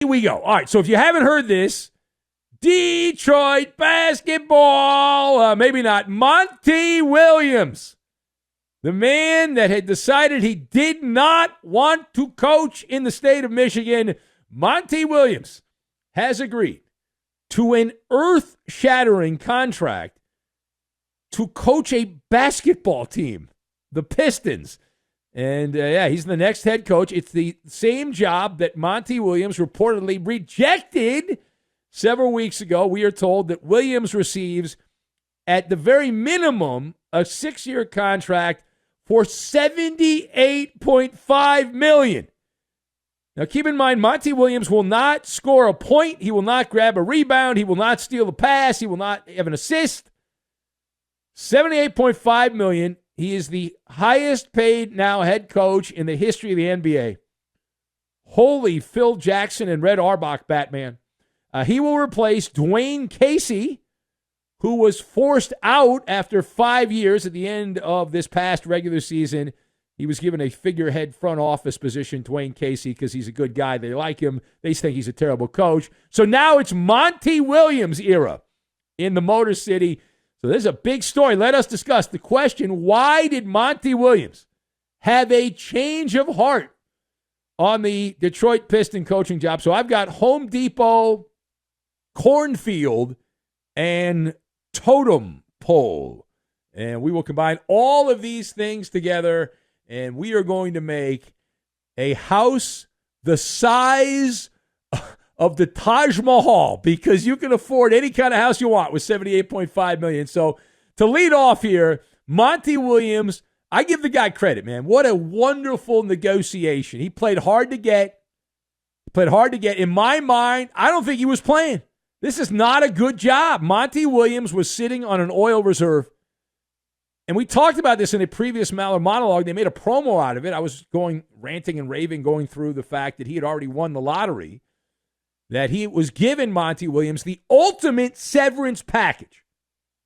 we go. All right, so if you haven't heard this, Detroit basketball, maybe not, Monty Williams, the man that had decided he did not want to coach in the state of Michigan, Monty Williams, has agreed to an earth-shattering contract to coach a basketball team, the Pistons. And, he's the next head coach. It's the same job that Monty Williams reportedly rejected several weeks ago. We are told that Williams receives, at the very minimum, a 6-year contract for $78.5 million. Now, keep in mind, Monty Williams will not score a point. He will not grab a rebound. He will not steal a pass. He will not have an assist. $78.5 million. He is the highest paid now head coach in the history of the NBA. Holy Phil Jackson and Red Auerbach, Batman. He will replace Dwayne Casey, who was forced out after 5 years at the end of this past regular season. He was given a figurehead front office position, Dwayne Casey, because he's a good guy. They like him. They think he's a terrible coach. So now it's Monty Williams' era in the Motor City. So this is a big story. Let us discuss the question, why did Monty Williams have a change of heart on the Detroit Piston coaching job? So I've got Home Depot, cornfield, and totem pole. And we will combine all of these things together, and we are going to make a house the size of the Taj Mahal, because you can afford any kind of house you want with $78.5 million. So to lead off here, Monty Williams, I give the guy credit, man. What a wonderful negotiation. He played hard to get. In my mind, I don't think he was playing. This is not a good job. Monty Williams was sitting on an oil reserve. And we talked about this in a previous Maller monologue. They made a promo out of it. I was ranting and raving, going through the fact that he had already won the lottery, that he was given, Monty Williams, the ultimate severance package,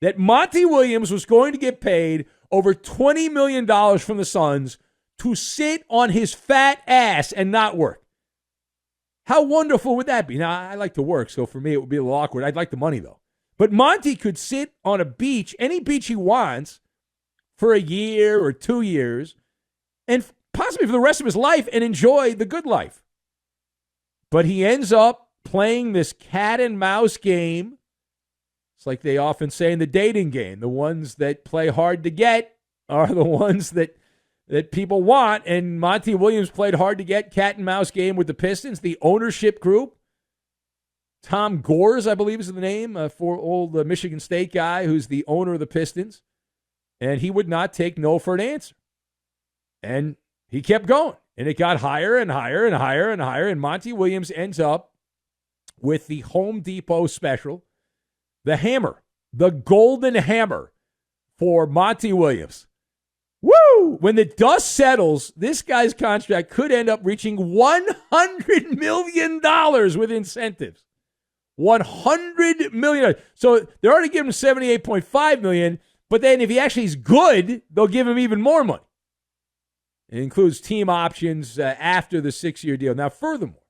that Monty Williams was going to get paid over $20 million from the Suns to sit on his fat ass and not work. How wonderful would that be? Now, I like to work, so for me it would be a little awkward. I'd like the money, though. But Monty could sit on a beach, any beach he wants, for a year or 2 years, and possibly for the rest of his life, and enjoy the good life. But he ends up playing this cat and mouse game. It's like they often say in the dating game, the ones that play hard to get are the ones that people want. And Monty Williams played hard to get cat and mouse game with the Pistons, the ownership group. Tom Gores, I believe is the name, for old Michigan State guy who's the owner of the Pistons. And he would not take no for an answer. And he kept going. And it got higher and higher and higher and higher. And Monty Williams ends up with the Home Depot special, the hammer, the golden hammer for Monty Williams. Woo! When the dust settles, this guy's contract could end up reaching $100 million with incentives. $100 million. So they're already giving him $78.5 million, but then if he actually is good, they'll give him even more money. It includes team options after the 6-year deal. Now, furthermore,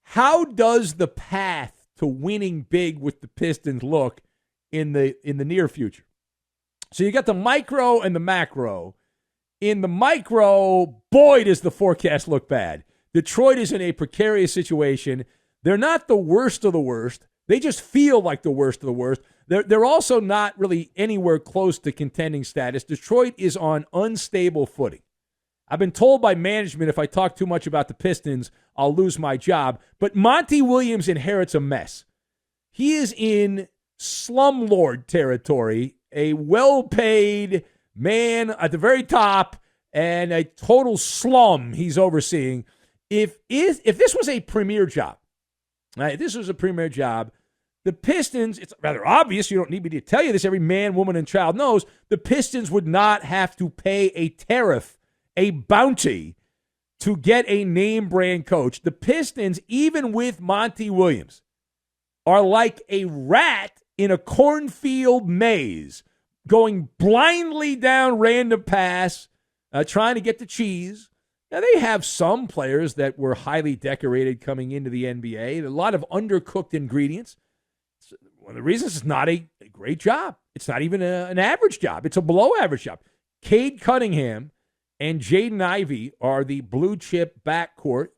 how does the path to winning big with the Pistons look in the near future? So you got the micro and the macro. In the micro, boy, does the forecast look bad. Detroit is in a precarious situation. They're not the worst of the worst. They just feel like the worst of the worst. They're also not really anywhere close to contending status. Detroit is on unstable footing. I've been told by management if I talk too much about the Pistons, I'll lose my job. But Monty Williams inherits a mess. He is in slumlord territory, a well-paid man at the very top, and a total slum he's overseeing. If this was a premier job, right, the Pistons, it's rather obvious, you don't need me to tell you this, every man, woman, and child knows, the Pistons would not have to pay a tariff, a bounty, to get a name brand coach. The Pistons, even with Monty Williams, are like a rat in a cornfield maze, going blindly down random paths, trying to get the cheese. Now, they have some players that were highly decorated coming into the NBA. A lot of undercooked ingredients. It's one of the reasons it's not a great job. It's not even an average job. It's a below-average job. Cade Cunningham and Jaden Ivey are the blue-chip backcourt.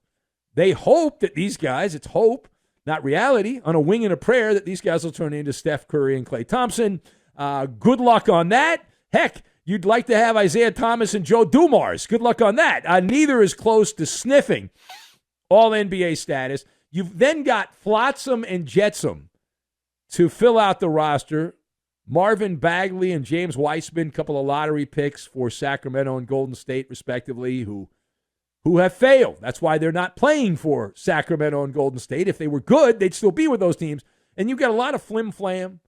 They hope that these guys, it's hope, not reality, on a wing and a prayer, that these guys will turn into Steph Curry and Klay Thompson. Good luck on that. Heck, you'd like to have Isaiah Thomas and Joe Dumars. Good luck on that. Neither is close to sniffing all-NBA status. You've then got Flotsam and Jetsam to fill out the roster. Marvin Bagley and James Weissman, a couple of lottery picks for Sacramento and Golden State, respectively, who have failed. That's why they're not playing for Sacramento and Golden State. If they were good, they'd still be with those teams. And you've got a lot of flim-flam.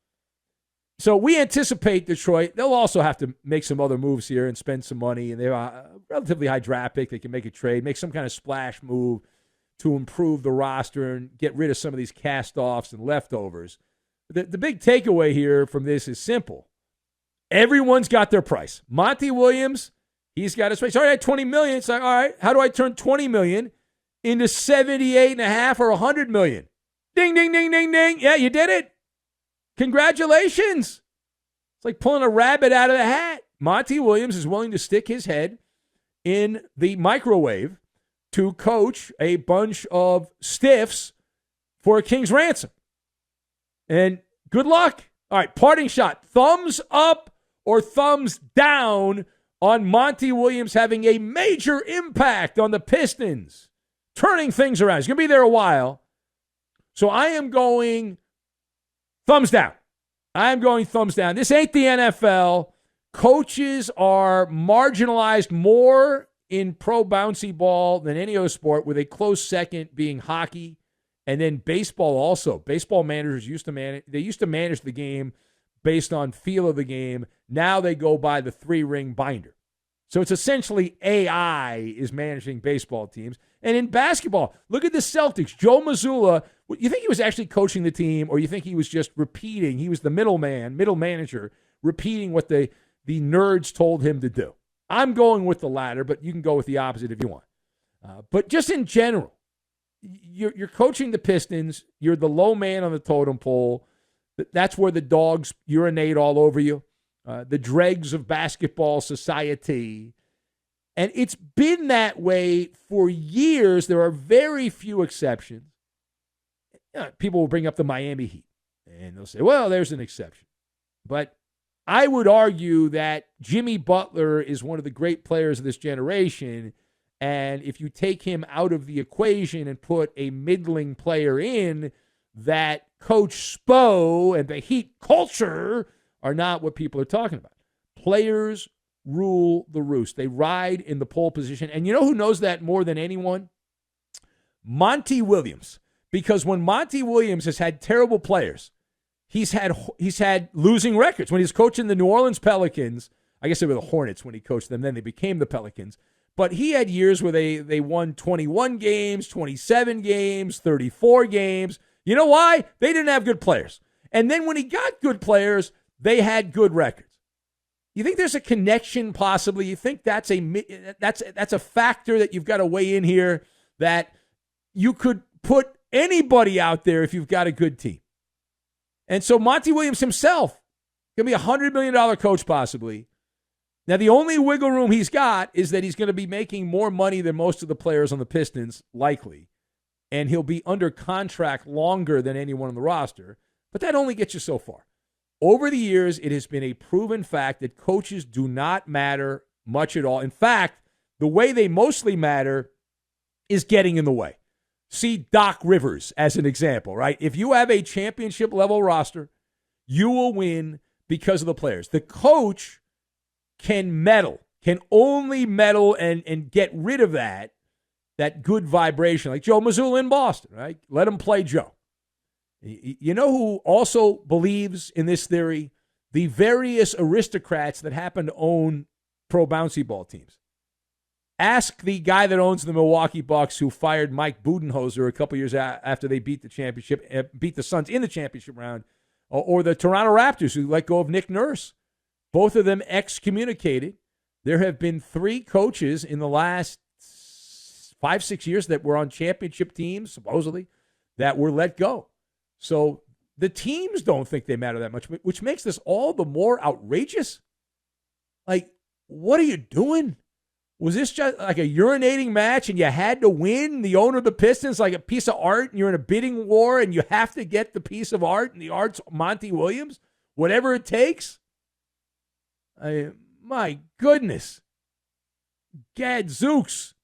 So we anticipate Detroit. They'll also have to make some other moves here and spend some money. And they have a relatively high draft pick. They can make a trade, make some kind of splash move to improve the roster and get rid of some of these cast-offs and leftovers. The big takeaway here from this is simple. Everyone's got their price. Monty Williams, he's got his price. All right, $20 million. It's like, all right, how do I turn $20 million into $78.5 or $100 million? Ding, ding, ding, ding, ding. Yeah, you did it. Congratulations. It's like pulling a rabbit out of the hat. Monty Williams is willing to stick his head in the microwave to coach a bunch of stiffs for a king's ransom. And good luck. All right, parting shot. Thumbs up or thumbs down on Monty Williams having a major impact on the Pistons, turning things around. He's going to be there a while. So I am going thumbs down. I'm going thumbs down. This ain't the NFL. Coaches are marginalized more in pro bouncy ball than any other sport, with a close second being hockey. And then baseball also. Baseball managers used to manage the game based on feel of the game. Now they go by the 3-ring binder. So it's essentially AI is managing baseball teams. And in basketball, look at the Celtics. Joe Mazzulla, you think he was actually coaching the team, or you think he was just repeating? He was the middle manager, repeating what the nerds told him to do. I'm going with the latter, but you can go with the opposite if you want. But just in general, you're coaching the Pistons. You're the low man on the totem pole. That's where the dogs urinate all over you. The dregs of basketball society. And it's been that way for years. There are very few exceptions. People will bring up the Miami Heat, and they'll say, well, there's an exception. But I would argue that Jimmy Butler is one of the great players of this generation. And if you take him out of the equation and put a middling player in, that Coach Spo and the Heat culture are not what people are talking about. Players rule the roost. They ride in the pole position. And you know who knows that more than anyone? Monty Williams. Because when Monty Williams has had terrible players, he's had losing records. When he was coaching the New Orleans Pelicans, I guess they were the Hornets when he coached them, then they became the Pelicans. But he had years where they won 21 games, 27 games, 34 games. You know why? They didn't have good players. And then when he got good players, they had good records. You think there's a connection possibly? You think that's a factor that you've got to weigh in here, that you could put anybody out there if you've got a good team? And so Monty Williams himself going to be a $100 million coach possibly. Now, the only wiggle room he's got is that he's going to be making more money than most of the players on the Pistons, likely. And he'll be under contract longer than anyone on the roster. But that only gets you so far. Over the years, it has been a proven fact that coaches do not matter much at all. In fact, the way they mostly matter is getting in the way. See Doc Rivers as an example, right? If you have a championship-level roster, you will win because of the players. The coach can only meddle and get rid of that good vibration, like Joe Mazzulla in Boston, right? Let him play Joe. You know who also believes in this theory? The various aristocrats that happen to own pro bouncy ball teams. Ask the guy that owns the Milwaukee Bucks, who fired Mike Budenholzer a couple years after they beat the Suns in the championship round, or the Toronto Raptors, who let go of Nick Nurse. Both of them excommunicated. There have been 3 coaches in the last 5-6 years that were on championship teams, supposedly, that were let go. So the teams don't think they matter that much, which makes this all the more outrageous. Like, what are you doing? Was this just like a urinating match and you had to win? The owner of the Pistons, like a piece of art, and you're in a bidding war and you have to get the piece of art, and the art's Monty Williams, whatever it takes? My goodness. Gadzooks.